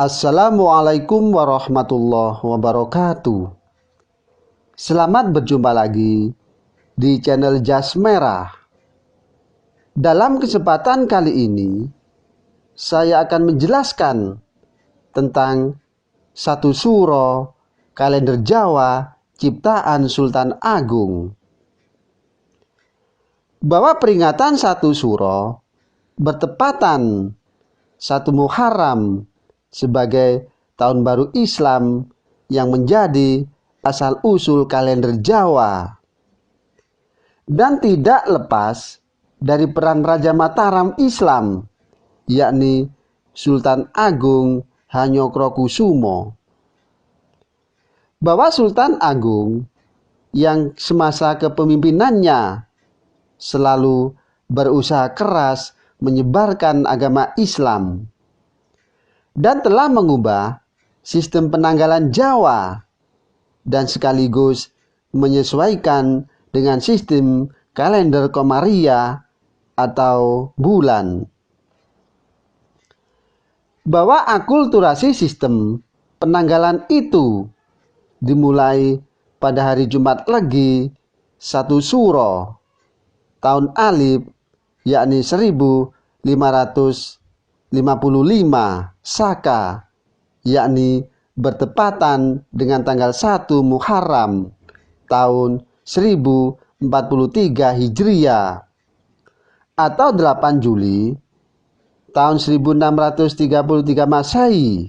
Assalamualaikum warahmatullahi wabarakatuh. Selamat berjumpa lagi di channel Jas Merah. Dalam kesempatan kali ini, saya akan menjelaskan tentang satu suro kalender Jawa ciptaan Sultan Agung. Bahwa peringatan satu suro bertepatan 1 Muharram sebagai tahun baru Islam yang menjadi asal-usul kalender Jawa, dan tidak lepas dari peran Raja Mataram Islam, yakni Sultan Agung Hanyokrokusumo. Bahwa Sultan Agung yang semasa kepemimpinannya selalu berusaha keras menyebarkan agama Islam dan telah mengubah sistem penanggalan Jawa dan sekaligus menyesuaikan dengan sistem kalender Komariah atau bulan. Bahwa akulturasi sistem penanggalan itu dimulai pada hari Jumat Legi 1 Suro tahun Alif, yakni 1555 Saka, yakni bertepatan dengan tanggal 1 Muharram tahun 1043 Hijriah atau 8 Juli tahun 1633 Masehi.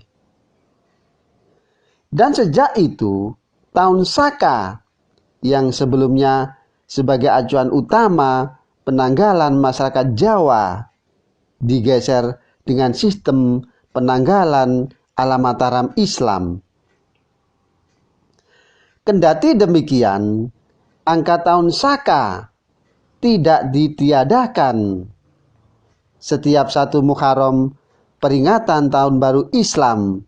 Dan sejak itu, tahun Saka yang sebelumnya sebagai acuan utama penanggalan masyarakat Jawa digeser dengan sistem penanggalan ala Mataram Islam. Kendati demikian, angka tahun Saka tidak ditiadakan. Setiap 1 Muharram peringatan tahun baru Islam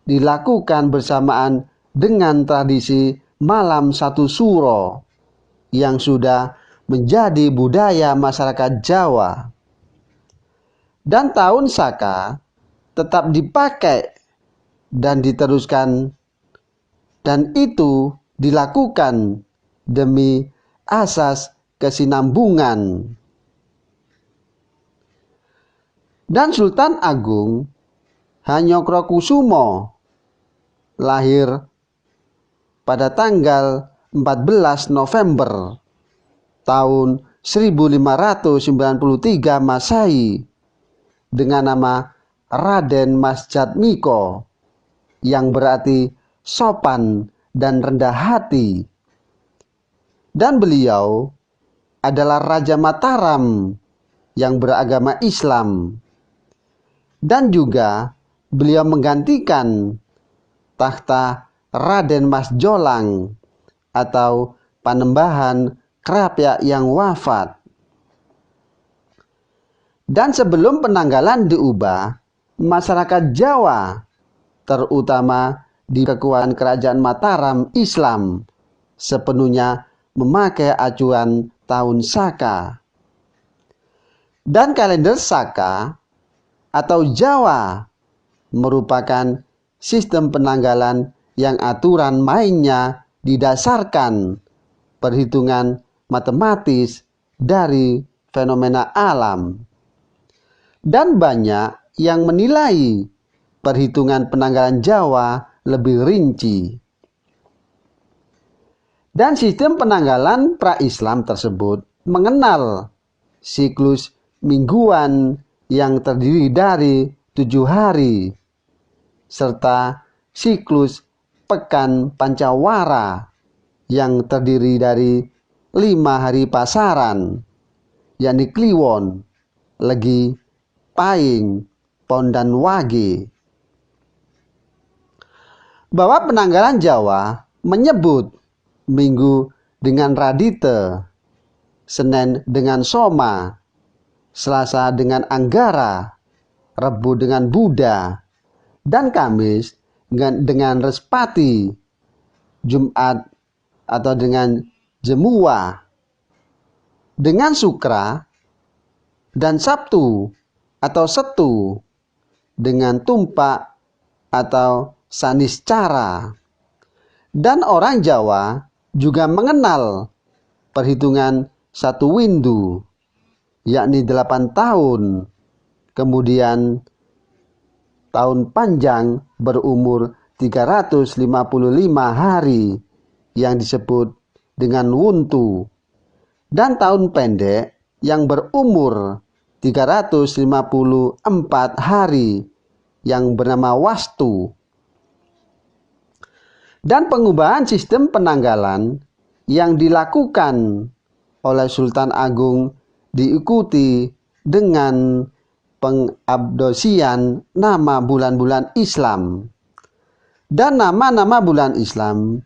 dilakukan bersamaan dengan tradisi malam 1 Suro yang sudah menjadi budaya masyarakat Jawa. Dan tahun Saka tetap dipakai dan diteruskan, dan itu dilakukan demi asas kesinambungan. Dan Sultan Agung Hanyokrokusumo lahir pada tanggal 14 November tahun 1593 Masehi dengan nama Raden Mas Jatmiko, yang berarti sopan dan rendah hati. Dan beliau adalah Raja Mataram yang beragama Islam. Dan juga beliau menggantikan takhta Raden Mas Jolang atau Panembahan Krapyak yang wafat. Dan sebelum penanggalan diubah, masyarakat Jawa, terutama di kekuasaan kerajaan Mataram Islam, sepenuhnya memakai acuan tahun Saka. Dan kalender Saka atau Jawa merupakan sistem penanggalan yang aturan mainnya didasarkan perhitungan matematis dari fenomena alam. Dan banyak yang menilai perhitungan penanggalan Jawa lebih rinci. Dan sistem penanggalan pra-Islam tersebut mengenal siklus mingguan yang terdiri dari 7 hari, serta siklus pekan Pancawara yang terdiri dari 5 hari pasaran, yakni Kliwon, Legi, Paing, Pon, dan Wage. Bahwa penanggalan Jawa menyebut Minggu dengan Radite, Senin dengan Soma, Selasa dengan Anggara, Rebu dengan Buddha, dan Kamis dengan Respati, Jumat atau dengan Jemua, dengan Sukra, dan Sabtu atau Setu dengan Tumpak, atau Saniscara. Dan orang Jawa juga mengenal perhitungan satu windu, yakni 8 tahun. Kemudian tahun panjang berumur 355 hari yang disebut dengan wuntu. Dan tahun pendek yang berumur 354 hari yang bernama wastu. Dan pengubahan sistem penanggalan yang dilakukan oleh Sultan Agung diikuti dengan pengabdosian nama bulan-bulan Islam. Dan nama-nama bulan Islam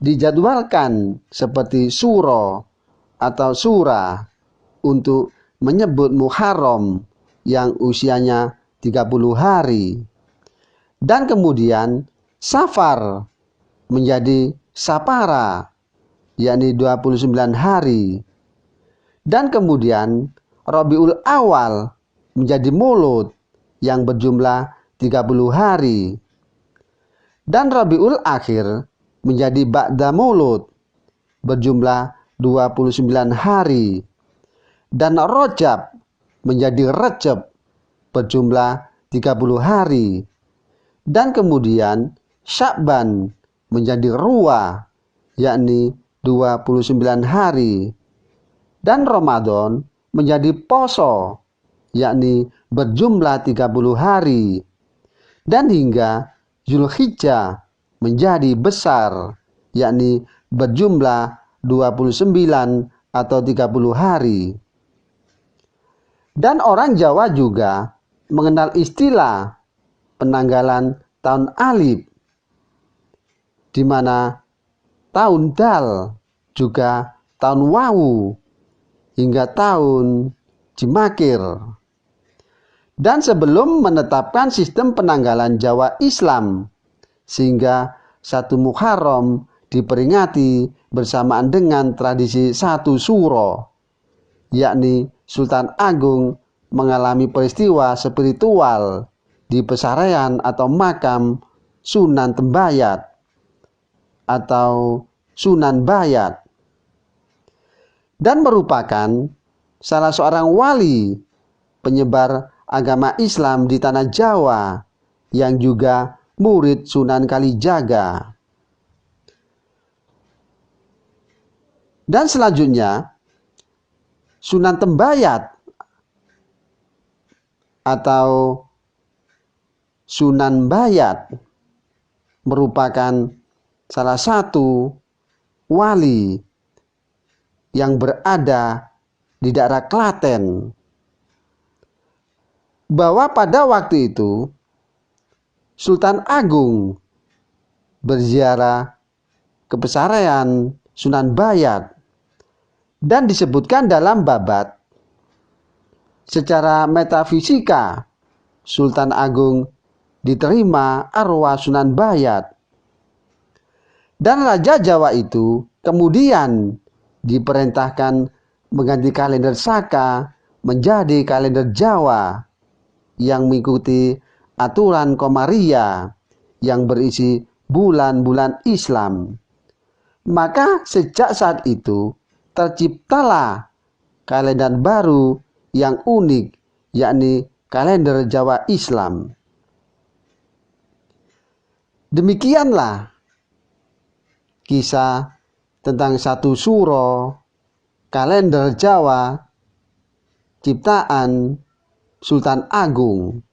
dijadwalkan seperti Suro atau Sura untuk menyebut Muharram yang usianya 30 hari. Dan kemudian Safar menjadi Sapara, yakni 29 hari. Dan kemudian Rabiul Awal menjadi Maulud yang berjumlah 30 hari. Dan Rabiul Akhir menjadi Ba'da Maulud berjumlah 29 hari. Dan Rajab menjadi Rajab berjumlah 30 hari. Dan kemudian Sya'ban menjadi Ruwa, yakni 29 hari. Dan Ramadan menjadi Poso, yakni berjumlah 30 hari. Dan hingga Zulhijjah menjadi Besar, yakni berjumlah 29 atau 30 hari. Dan orang Jawa juga mengenal istilah penanggalan tahun Alif, di mana tahun Dal, juga tahun Wawu, hingga tahun Cimakir. Dan sebelum menetapkan sistem penanggalan Jawa Islam, sehingga 1 Muharram diperingati bersamaan dengan tradisi 1 Suro, yakni Sultan Agung mengalami peristiwa spiritual di pesarean atau makam Sunan Tembayat atau Sunan Bayat, dan merupakan salah seorang wali penyebar agama Islam di tanah Jawa yang juga murid Sunan Kalijaga. Dan selanjutnya Sunan Tembayat atau Sunan Bayat merupakan salah satu wali yang berada di daerah Klaten, bahwa pada waktu itu Sultan Agung berziarah ke pesarean Sunan Bayat, dan disebutkan dalam babat secara metafisika Sultan Agung diterima arwah Sunan Bayat. Dan Raja Jawa itu kemudian diperintahkan mengganti kalender Saka menjadi kalender Jawa yang mengikuti aturan Komariah yang berisi bulan-bulan Islam. Maka sejak saat itu terciptalah kalender baru yang unik, yakni kalender Jawa Islam. Demikianlah kisah tentang 1 Suro, kalender Jawa, ciptaan Sultan Agung.